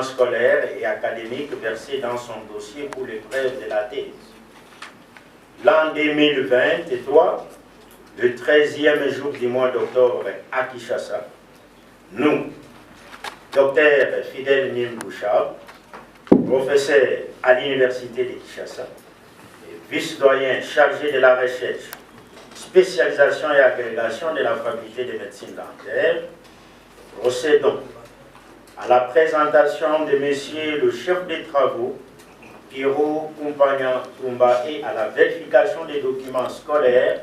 scolaires et académiques versés dans son dossier pour l'épreuve de la thèse. L'an 2023, le 13e jour du mois d'octobre à Kinshasa, nous, Dr Fidèle Nimbouchab, professeur à l'Université de Kinshasa, vice-doyen chargé de la recherche, spécialisation et agrégation de la faculté de médecine dentaire, procédons à la présentation de monsieur le chef des travaux, Pierrot Compagnon Toumba, et à la vérification des documents scolaires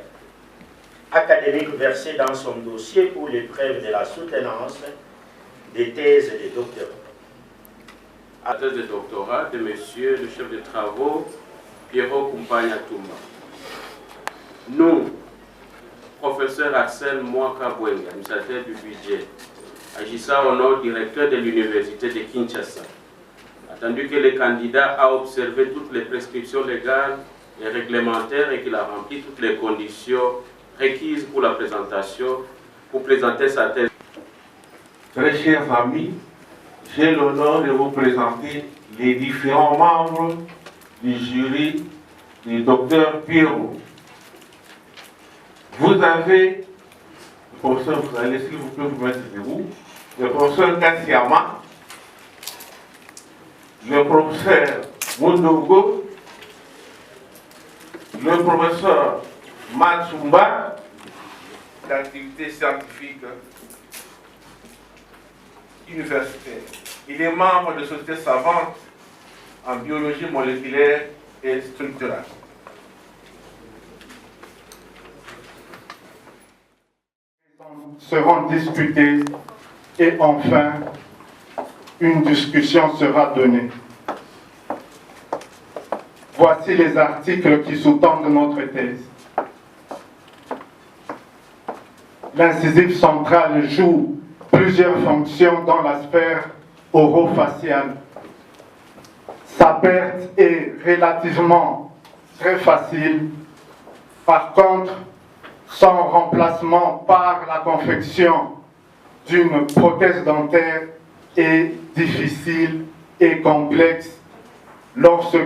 académiques versés dans son dossier pour l'épreuve de la soutenance des thèses de doctorat. La thèse de doctorat de monsieur le chef de travaux, Pierrot Compagnon Toumba. Nous, professeur Arsène Mwaka-Bwenga, administrateur du budget, agissant au nom directeur de l'Université de Kinshasa, attendu que le candidat a observé toutes les prescriptions légales et réglementaires et qu'il a rempli toutes les conditions requises pour la présentation, pour présenter sa thèse. Très chers amis, j'ai l'honneur de vous présenter les différents membres du jury du docteur Pierrot. Vous avez, le professeur, vous allez s'il vous plaît vous mettre debout, le professeur Kassiama, le professeur Mundongo, le professeur Matsumba, d'activité scientifique universitaire. Il est membre de sociétés savantes en biologie moléculaire et structurale. Seront discutés et enfin une discussion sera donnée. Voici les articles qui sous-tendent notre thèse. L'incisif central joue plusieurs fonctions dans la sphère orofaciale. Sa perte est relativement très facile. Par contre, son remplacement par la confection d'une prothèse dentaire est difficile et complexe lorsque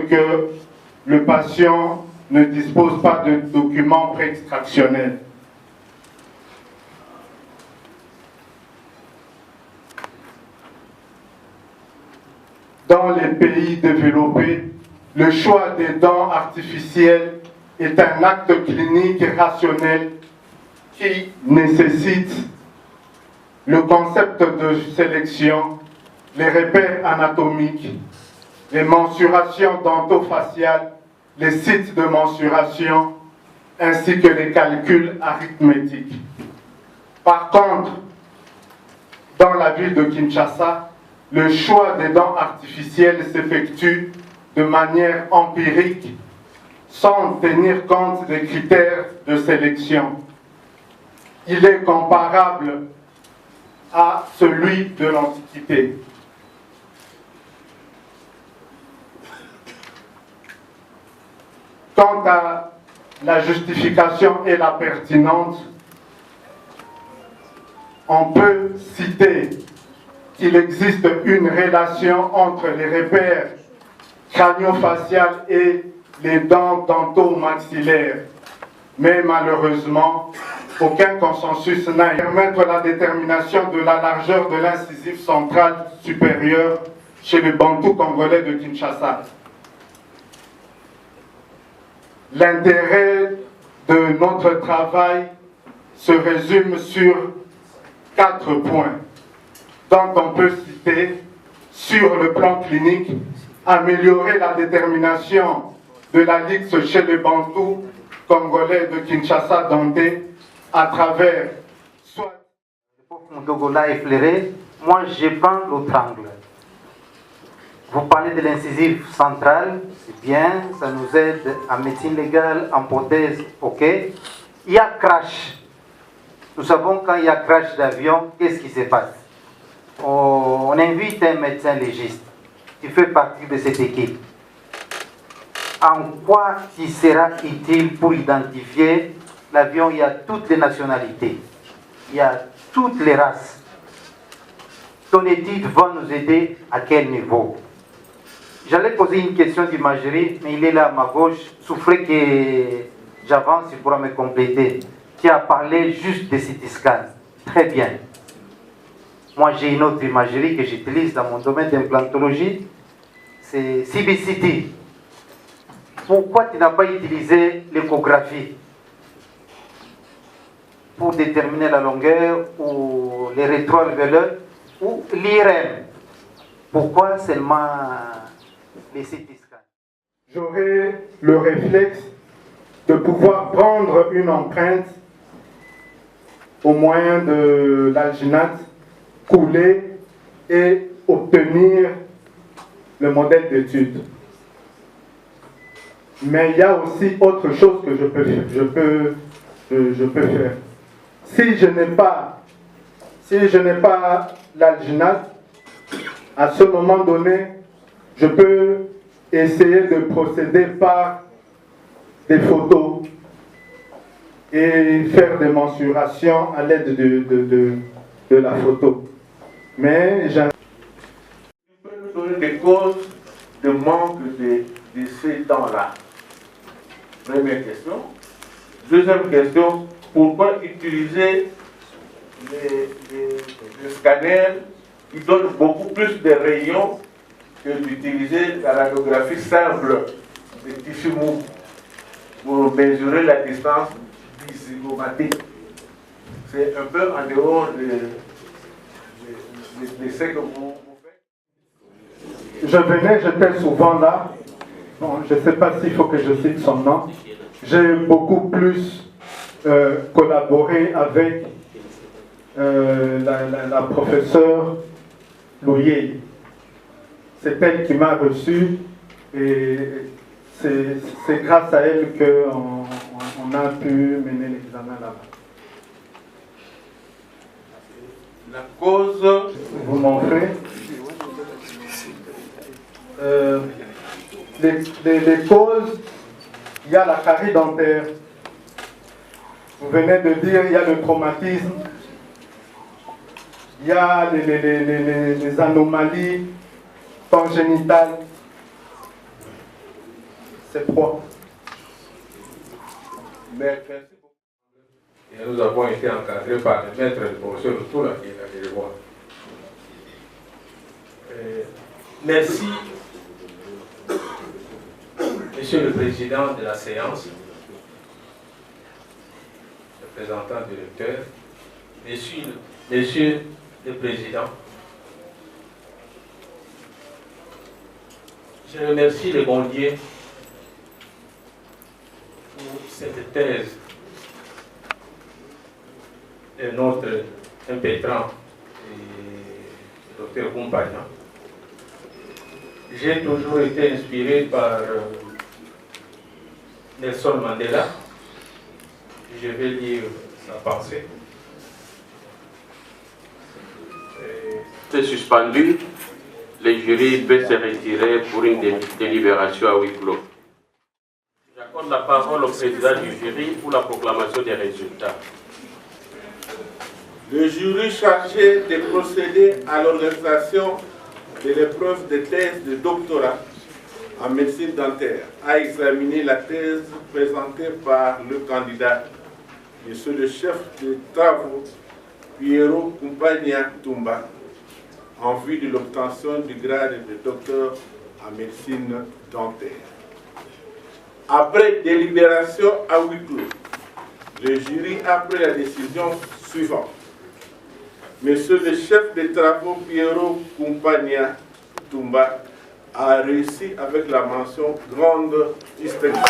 le patient ne dispose pas de documents pré-extractionnels. Dans les pays développés, le choix des dents artificielles est un acte clinique rationnel qui nécessite le concept de sélection, les repères anatomiques, les mensurations dentofaciales, les sites de mensuration, ainsi que les calculs arithmétiques. Par contre, dans la ville de Kinshasa, le choix des dents artificielles s'effectue de manière empirique, sans tenir compte des critères de sélection. Il est comparable à celui de l'Antiquité. Quant à la justification et la pertinence, on peut citer qu'il existe une relation entre les repères crânio-faciales et les dents dentomaxillaires. Mais malheureusement, aucun consensus n'a permis la détermination de la largeur de l'incisif central supérieur chez les Bantous congolais de Kinshasa. L'intérêt de notre travail se résume sur 4 points. Donc on peut citer, sur le plan clinique, améliorer la détermination de la lixe chez les Bantous congolais de Kinshasa Dante à travers soit... Le Togo l'a effleuré, moi je prends l'autre angle. Vous parlez de l'incisif central, c'est bien, ça nous aide en médecine légale, en prothèse, ok. Il y a crash. Nous savons quand il y a crash d'avion, qu'est-ce qui se passe? On invite un médecin légiste qui fait partie de cette équipe. En quoi il sera utile pour identifier l'avion? Il y a toutes les nationalités, il y a toutes les races. son étude va nous aider à quel niveau? J'allais poser une question d'imagerie, mais il est là à ma gauche. Souffrez que j'avance, il pourra me compléter. Qui a parlé juste de CT scan. Très bien. Moi, j'ai une autre imagerie que j'utilise dans mon domaine d'implantologie. C'est CBCT. Pourquoi tu n'as pas utilisé l'échographie pour déterminer la longueur ou les rétroalvéolaires ou l'IRM? Pourquoi seulement les CT scans? J'aurai le réflexe de pouvoir prendre une empreinte au moyen de l'alginate, couler et obtenir le modèle d'étude. Mais il y a aussi autre chose que je peux faire. Si je n'ai pas l'alginate, à ce moment donné, je peux essayer de procéder par des photos et faire des mensurations à l'aide de la photo. Mais je peux nous donner des causes de manque de ces dents-là. Première question. Deuxième question, pourquoi utiliser les scanners qui donnent beaucoup plus de rayons que d'utiliser la radiographie simple des tissus mous pour mesurer la distance zygomatique? C'est un peu en dehors de ce que vous faites. J'étais souvent là. Bon, je ne sais pas s'il faut que je cite son nom. J'ai beaucoup plus collaboré avec la professeure Louyer. C'est elle qui m'a reçu et c'est grâce à elle qu'on a pu mener l'examen là-bas. La cause, vous m'offrez les causes, il y a la carie dentaire. Vous venez de dire, il y a le traumatisme, il y a les anomalies congénitales. C'est trois. Merci beaucoup. Et nous avons été encadrés par le maître du professeur Toula qui est allé le voir. Merci, Monsieur le Président de la séance, représentant du recteur, Monsieur le Président. Je remercie le bon Dieu pour cette thèse de notre impétrant et docteur Compagnon. J'ai toujours été inspiré par Nelson Mandela. Je vais lire sa pensée. C'est suspendu. Le jury peut se retirer pour une délibération à huis clos. J'accorde la parole au président du jury pour la proclamation des résultats. Le jury chargé de procéder à l'organisation de l'épreuve de thèse de doctorat en médecine dentaire a examiné la thèse présentée par le candidat, monsieur le chef de travaux Piero Compagnia Tumba, en vue de l'obtention du grade de docteur en médecine dentaire. Après délibération à huis clos, le jury a pris la décision suivante. Monsieur le chef de travaux Piero Compagnia Tumba a réussi avec la mention grande distinction.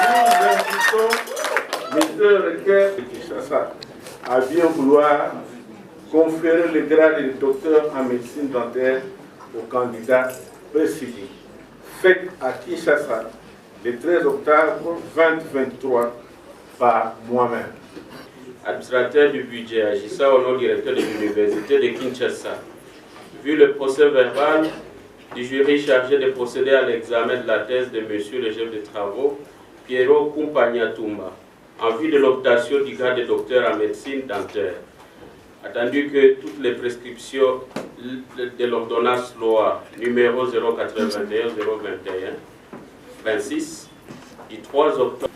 Nous invitons M. Requer de Kinshasa à bien vouloir conférer le grade de docteur en médecine dentaire au candidat précédé, fait à Kinshasa le 13 octobre 2023 par moi-même. Administrateur du budget, agissant au nom du directeur de l'université de Kinshasa. Vu le procès verbal du jury chargé de procéder à l'examen de la thèse de monsieur le chef de travaux, Piero Kumpanya Toumba en vue de l'obtention du grade de docteur en médecine dentaire. Attendu que toutes les prescriptions de l'ordonnance loi numéro 081-021-26 du 3 octobre.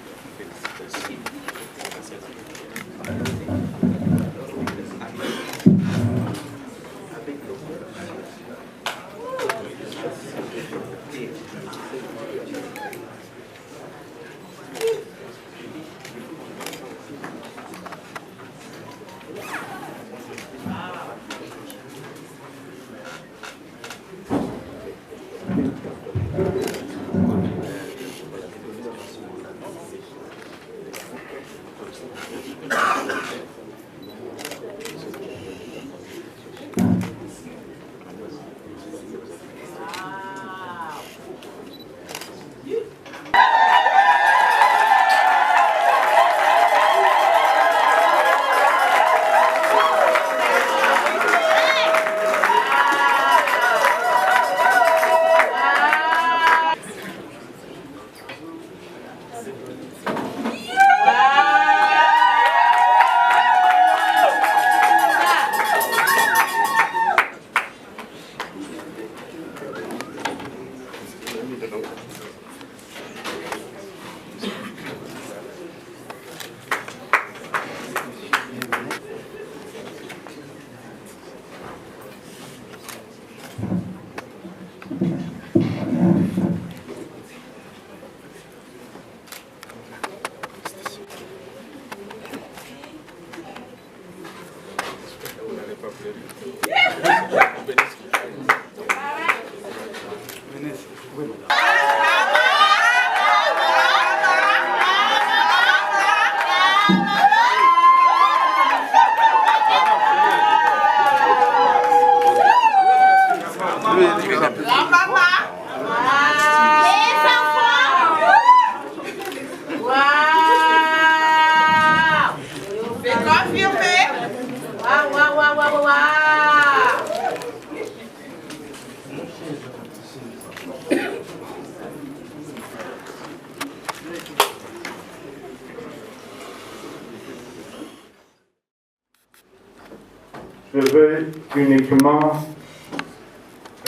Je veux uniquement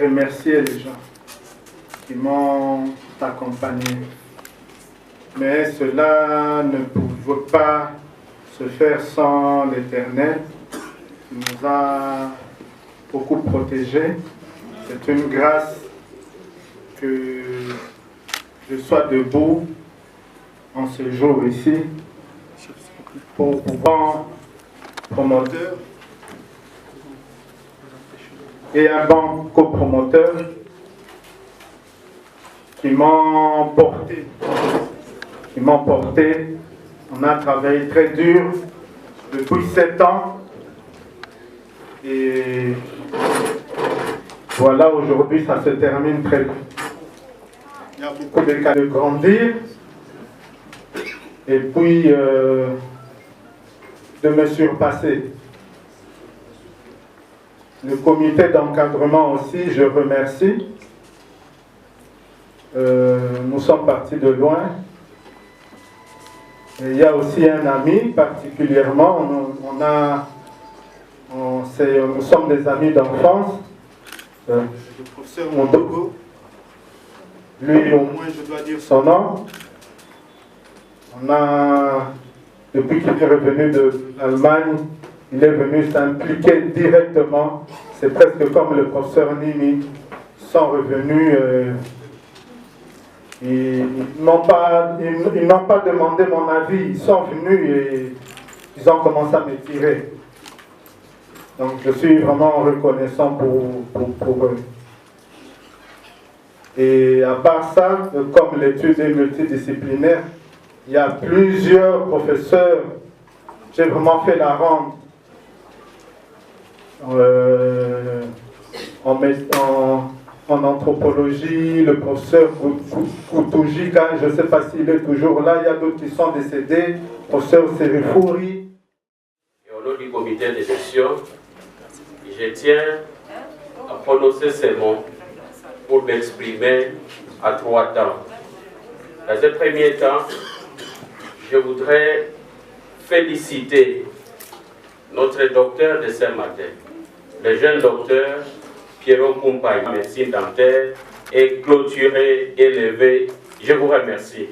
remercier les gens qui m'ont accompagné. Mais cela ne pouvait pas se faire sans l'Éternel, qui nous a beaucoup protégés. C'est une grâce que je sois debout en ce jour ici pour pouvoir promoteur et un bon copromoteur qui m'ont porté. On a travaillé très dur depuis 7 ans et voilà, aujourd'hui ça se termine très bien. Il y a beaucoup de cas de grandir et puis de me surpasser. Le comité d'encadrement aussi, je remercie. Nous sommes partis de loin. Et il y a aussi un ami particulièrement, nous sommes des amis d'enfance. Le professeur Mondogo, lui au moins je dois dire son nom. Depuis qu'il est revenu de l'Allemagne, il est venu s'impliquer directement. C'est presque comme le professeur Nimi. Ils sont revenus, ils n'ont pas demandé mon avis. Ils sont venus et ils ont commencé à me tirer. Donc je suis vraiment reconnaissant pour eux. Et à part ça, comme l'étude est multidisciplinaire, il y a plusieurs professeurs. J'ai vraiment fait la ronde. En anthropologie, le professeur Koutoujiga, je ne sais pas s'il est toujours là, il y a d'autres qui sont décédés, le professeur Serifouri. Et au nom du comité de gestion, je tiens à prononcer ces mots pour m'exprimer à 3 temps. Dans ce premier temps, je voudrais féliciter notre docteur de Saint-Martin, le jeune docteur Pierrot Kumpagne, médecine dentaire, et clôturé, élevé. Je vous remercie.